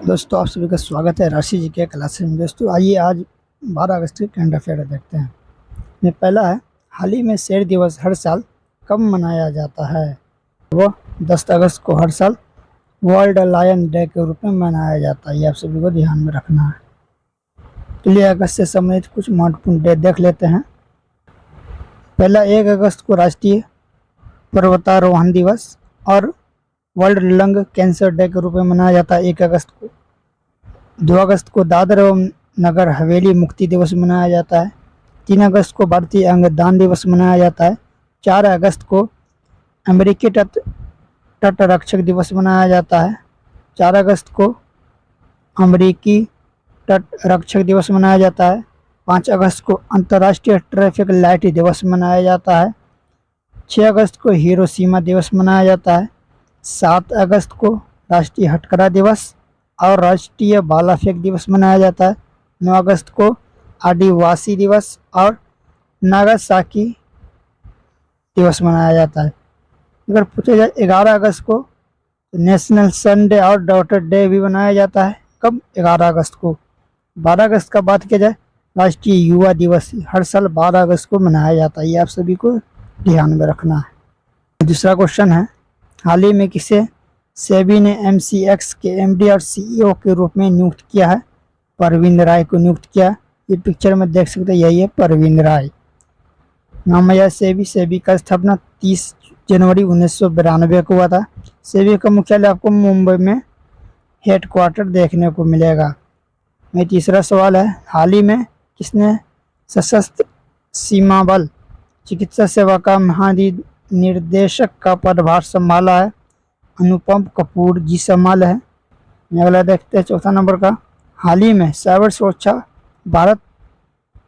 दोस्तों, आप सभी का स्वागत है राशि जी के क्लासेस में। दोस्तों आइए आज 12 अगस्त के करंट अफेयर देखते हैं। में पहला है, हाल ही में शेर दिवस हर साल कब मनाया जाता है? वो 10 अगस्त को हर साल वर्ल्ड लायन डे के रूप में मनाया जाता है। ये आप सभी को ध्यान में रखना है। चलिए अगस्त से संबंधित कुछ महत्वपूर्ण डेट देख लेते हैं। पहला, 1 अगस्त को राष्ट्रीय पर्वतारोहण दिवस और वर्ल्ड लंग कैंसर डे के रूप में मनाया जाता है 1 अगस्त को। 2 अगस्त को दादर एवं नगर हवेली मुक्ति दिवस मनाया जाता है। 3 अगस्त को भारतीय अंगदान दिवस मनाया जाता है। 4 अगस्त को अमेरिकी तट रक्षक दिवस मनाया जाता है। 4 अगस्त को अमेरिकी तट रक्षक दिवस मनाया जाता है। 5 अगस्त को अंतर्राष्ट्रीय ट्रैफिक लाइट दिवस मनाया जाता है। 6 अगस्त को हिरोशिमा दिवस मनाया जाता है। 7 अगस्त को राष्ट्रीय हथकरघा दिवस और राष्ट्रीय भाला फेंक दिवस मनाया जाता है। 9 अगस्त को आदिवासी दिवस और नागासाकी दिवस मनाया जाता है। अगर पूछा जाए 11 अगस्त को नेशनल सन डे और डॉटर डे भी मनाया जाता है। कब? 11 अगस्त को। 12 अगस्त का बात किया जाए, राष्ट्रीय युवा दिवस हर साल 12 अगस्त को मनाया जाता है। ये आप सभी को ध्यान में रखना है। दूसरा क्वेश्चन है, हाल ही में किसे सेबी ने MCX के MD और CEO के रूप में नियुक्त किया है? परवीन राय को नियुक्त किया। ये पिक्चर में देख सकते हैं, यही है परवीन राय। नाम है सेबी का स्थापना 30 जनवरी 1992 को हुआ था। सेबी का मुख्यालय आपको मुंबई में हेडक्वार्टर देखने को मिलेगा। मेरा तीसरा सवाल है, हाल ही में किसने सशस्त्र सीमा बल चिकित्सा सेवा का महानिर्देशक का पदभार संभाला है? अनुपम कपूर जी संभाले हैं। अगला देखते हैं, चौथा नंबर का, हाल ही में साइबर सुरक्षा भारत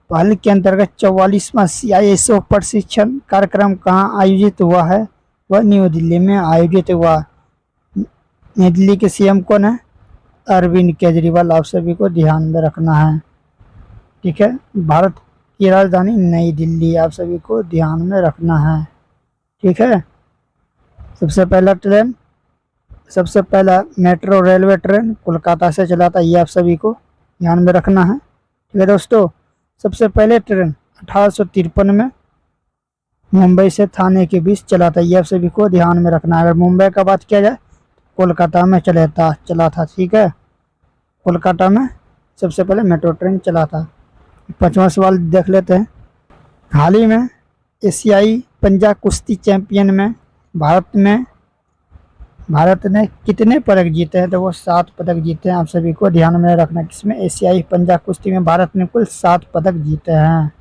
पहल के अंतर्गत 44वां CISO प्रशिक्षण कार्यक्रम कहाँ आयोजित हुआ है? वह न्यू दिल्ली में आयोजित हुआ। नई दिल्ली के CM कौन है? अरविंद केजरीवाल। आप सभी को ध्यान में रखना है, ठीक है। भारत की राजधानी नई दिल्ली, आप सभी को ध्यान में रखना है, ठीक है। सबसे पहला मेट्रो रेलवे ट्रेन कोलकाता से चला था। ये आप सभी को ध्यान में रखना है, ठीक है दोस्तों। सबसे पहले ट्रेन 1853 में मुंबई से थाने के बीच चला था। ये आप सभी को ध्यान में रखना है। अगर मुंबई का बात किया जाए, कोलकाता में चला था, ठीक है। कोलकाता में सबसे पहले मेट्रो ट्रेन चला था। 5वां सवाल देख लेते हैं, हाल ही में एशियाई पंजा कुश्ती चैंपियन में भारत ने कितने पदक जीते हैं? तो वो 7 पदक जीते हैं। आप सभी को ध्यान में रखना, किसमें? एशियाई पंजा कुश्ती में भारत ने कुल 7 पदक जीते हैं।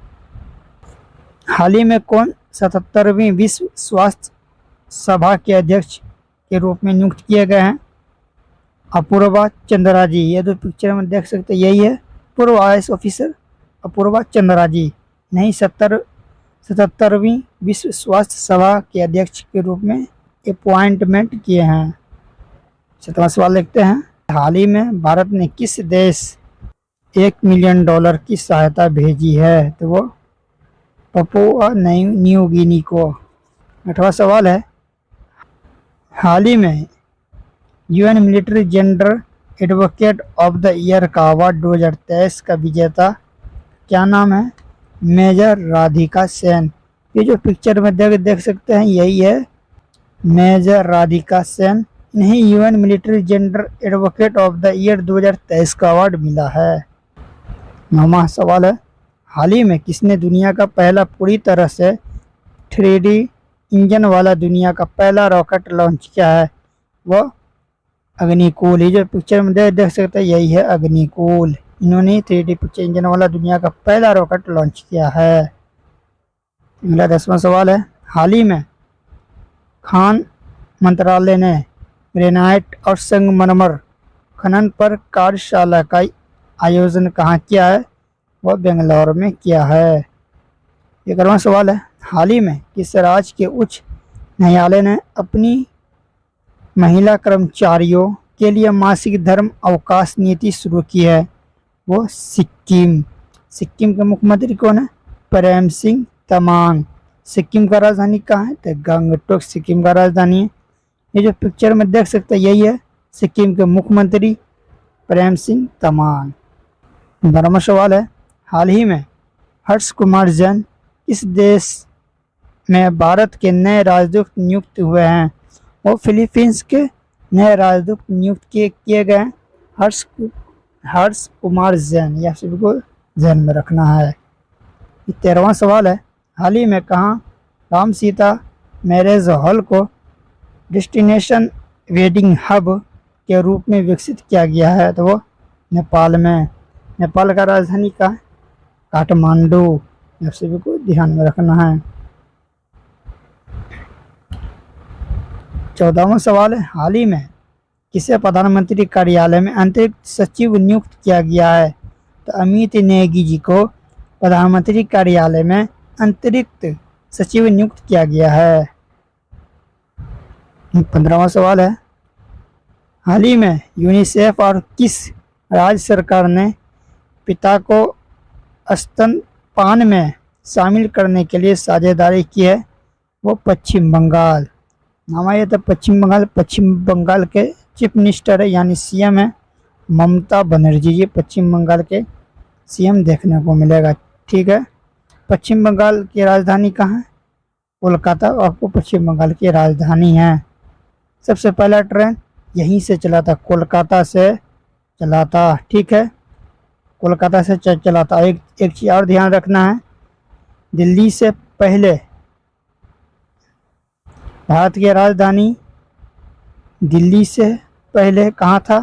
हाल ही में कौन 77वीं विश्व स्वास्थ्य सभा के अध्यक्ष के रूप में नियुक्त किए गए हैं? अपूर्वा चंद्रा जी। ये दो पिक्चर में देख सकते हैं, यही है पूर्व IAS ऑफिसर अपूर्वा चंद्रा जी। नहीं, 77वीं विश्व स्वास्थ्य सभा के अध्यक्ष के रूप में अपॉइंटमेंट किए हैं। 7वां सवाल देखते हैं, हाल ही में भारत ने किस देश $1 मिलियन की सहायता भेजी है? तो वो पपुआ न्यू गिनी को। 8वां सवाल है, हाल ही में UN military gender advocate of the year का अवार्ड 2023 का विजेता क्या नाम है? मेजर राधिका सेन। ये जो पिक्चर में देख सकते हैं, यही है मेजर राधिका सेन। इन्हें UN military gender advocate of the year 2023 का अवार्ड मिला है। 9वां सवाल है, हाल ही में किसने दुनिया का पहला पूरी तरह से 3D इंजन वाला दुनिया का पहला रॉकेट लॉन्च किया है? वह अग्निकुल। ये जो पिक्चर में देख सकते हैं, यही है अग्निकुल। इन्होंने 3D पिक्चर इंजन वाला दुनिया का पहला रॉकेट लॉन्च किया है। अगला 10वां सवाल है, हाल ही में खान मंत्रालय ने ग्रेनाइट और संगमरमर खनन पर कार्यशाला का आयोजन कहाँ किया है? वह बेंगलोर में किया है। 11वां सवाल है, हाल ही में किस राज्य के उच्च न्यायालय ने अपनी महिला कर्मचारियों के लिए मासिक धर्म अवकाश नीति शुरू की है? वो सिक्किम। सिक्किम के मुख्यमंत्री कौन है? प्रेम सिंह तमांग। सिक्किम का राजधानी कहाँ है? तो गंगटोक सिक्किम का राजधानी है। ये जो पिक्चर में देख सकते हैं, यही है सिक्किम के मुख्यमंत्री प्रेम सिंह तमांग। 12वां सवाल है, हाल ही में हर्ष कुमार जैन किस देश में भारत के नए राजदूत नियुक्त हुए हैं? वो फिलीपींस के नए राजदूत नियुक्त किए गए हैं हर्ष कुमार जैन। यह सभी को ध्यान में रखना है। 13वां सवाल है, हाल ही में कहाँ राम सीता मैरिज हॉल को डेस्टिनेशन वेडिंग हब के रूप में विकसित किया गया है? तो वो नेपाल में। नेपाल का राजधानी का काठमांडू। यह सभी को ध्यान में रखना है। 14वां सवाल है, हाल ही में किसे प्रधानमंत्री कार्यालय में अंतरिक्त सचिव नियुक्त किया गया है? तो अमित नेगी जी को प्रधानमंत्री कार्यालय में अंतरिक्त सचिव नियुक्त किया गया है। 15वां सवाल है, हाल ही में यूनिसेफ और किस राज्य सरकार ने पिता को स्तनपान में शामिल करने के लिए साझेदारी की है? वो पश्चिम बंगाल। नाम आया था पश्चिम बंगाल के चीफ मिनिस्टर है यानी सीएम है ममता बनर्जी जी। पश्चिम बंगाल के सीएम देखने को मिलेगा। ठीक है, पश्चिम बंगाल की राजधानी कहाँ है? कोलकाता आपको पश्चिम बंगाल की राजधानी है। सबसे पहला ट्रेन यहीं से चला था, कोलकाता से चला था। ठीक है, कोलकाता से चला था। एक चीज़ और ध्यान रखना है, दिल्ली से पहले भारत की राजधानी दिल्ली से पहले कहाँ था?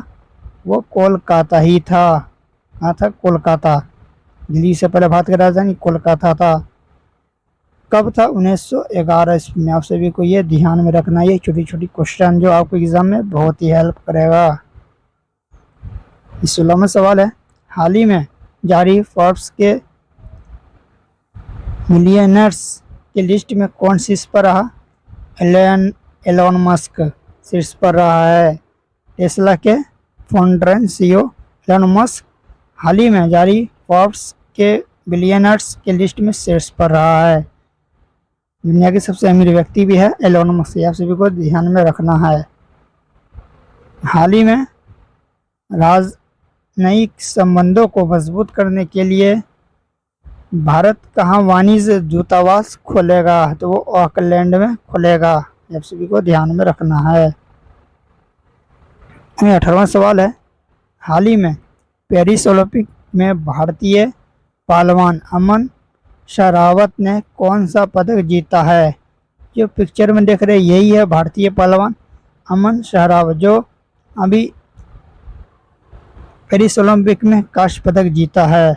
वो कोलकाता ही था। कहाँ था? कोलकाता। दिल्ली से पहले भारत की राजधानी कोलकाता था। कब था? 1911 ईस्वी में। आप सभी को ये ध्यान में रखना है। ये छोटी छोटी क्वेश्चन जो आपको एग्जाम में बहुत ही हेल्प करेगा। 16वां सवाल है, हाल ही में जारी फोर्ब्स के मिलियनर्स की लिस्ट में कौन शीर्ष पर रहा? एलोन मस्क शीर्ष पर रहा है। टेस्ला के फाउंडर सीईओ एलोन मस्क हाल ही में जारी फोर्ब्स के बिलियनर्स के लिस्ट में शीर्ष पर रहा है। दुनिया के सबसे अमीर व्यक्ति भी है एलोन मस्क। आप सभी को ध्यान में रखना है। हाल ही में राजनयिक संबंधों को मजबूत करने के लिए भारत कहाँ वाणिज्य दूतावास खोलेगा? तो वो ऑकलैंड में खोलेगा। आप सभी को ध्यान में रखना है। 18वां सवाल है, हाल ही में पेरिस ओलंपिक में भारतीय पहलवान अमन शरावत ने कौन सा पदक जीता है? जो पिक्चर में देख रहे यही है भारतीय पहलवान अमन शरावत, जो अभी पेरिस ओलंपिक में कांस्य पदक जीता है।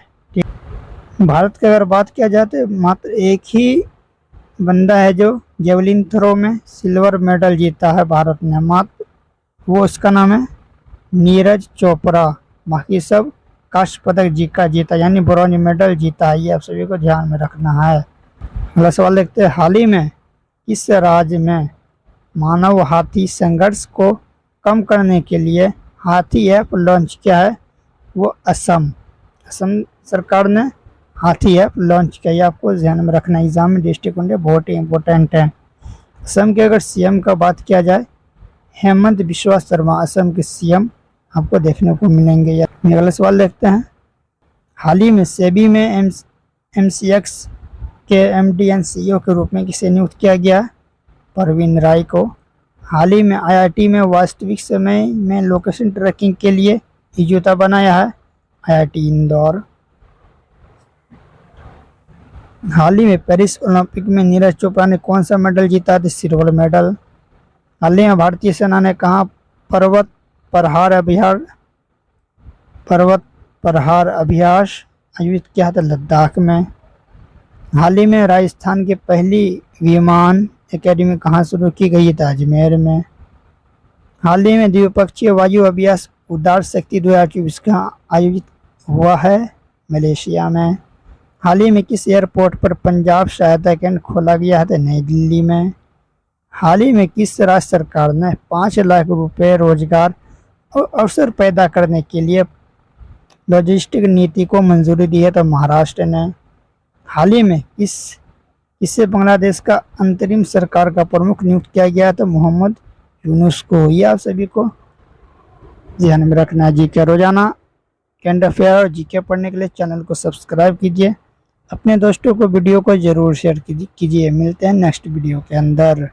भारत की अगर बात किया जाए तो मात्र एक ही बंदा है जो जेवलिन थ्रो में सिल्वर मेडल जीता है भारत ने, मात्र वो उसका नाम है नीरज चोपड़ा। बाकी सब कांस्य पदक जीता यानी ब्रॉन्ज मेडल जीता है। ये आप सभी को ध्यान में रखना है। अगला सवाल देखते हैं, हाल ही में किस राज्य में मानव हाथी संघर्ष को कम करने के लिए हाथी ऐप लॉन्च किया है? वो असम सरकार ने हाथी ऐप लॉन्च किया। ये आपको ध्यान में रखना, एग्जाम में दृष्टिकोण बहुत ही इंपॉर्टेंट है। असम के अगर सीएम का बात किया जाए, हेमंत बिस्वा शर्मा असम के सीएम आपको देखने को मिलेंगे। अगला सवाल देखते हैं, हाल ही में सेबी में एमसीएक्स के एमडी एंड सीईओ के रूप में किसे नियुक्त किया गया? परवीन राय को। हाल ही में आईआईटी में वास्तविक समय में लोकेशन ट्रैकिंग के लिए जूता बनाया है आईआईटी इंदौर। हाल ही में पेरिस ओलंपिक में नीरज चोपड़ा ने कौन सा मेडल जीता था? Silver medal. हाल ही में भारतीय सेना ने कहाँ पर्वत प्रहार अभ्यास आयोजित किया था? लद्दाख में। हाल ही में राजस्थान की पहली विमान एकेडमी कहाँ शुरू की गई था? अजमेर में। हाल ही में द्विपक्षीय वायु अभ्यास उदार शक्ति 2024 का आयोजित हुआ है मलेशिया में। हाल ही में किस एयरपोर्ट पर पंजाब सहायता केंद्र खोला गया है? नई दिल्ली में। हाल ही में किस राज्य सरकार ने 5 लाख रुपए रोजगार और अवसर पैदा करने के लिए लॉजिस्टिक नीति को मंजूरी दी है? तो महाराष्ट्र ने। हाल ही में किससे बांग्लादेश का अंतरिम सरकार का प्रमुख नियुक्त किया गया? तो मोहम्मद यूनुस को। ये आप सभी को ध्यान में रखना। जीके रोजाना करंट अफेयर और जीके पढ़ने के लिए चैनल को सब्सक्राइब कीजिए। अपने दोस्तों को वीडियो को जरूर शेयर कीजिए। मिलते हैं नेक्स्ट वीडियो के अंदर।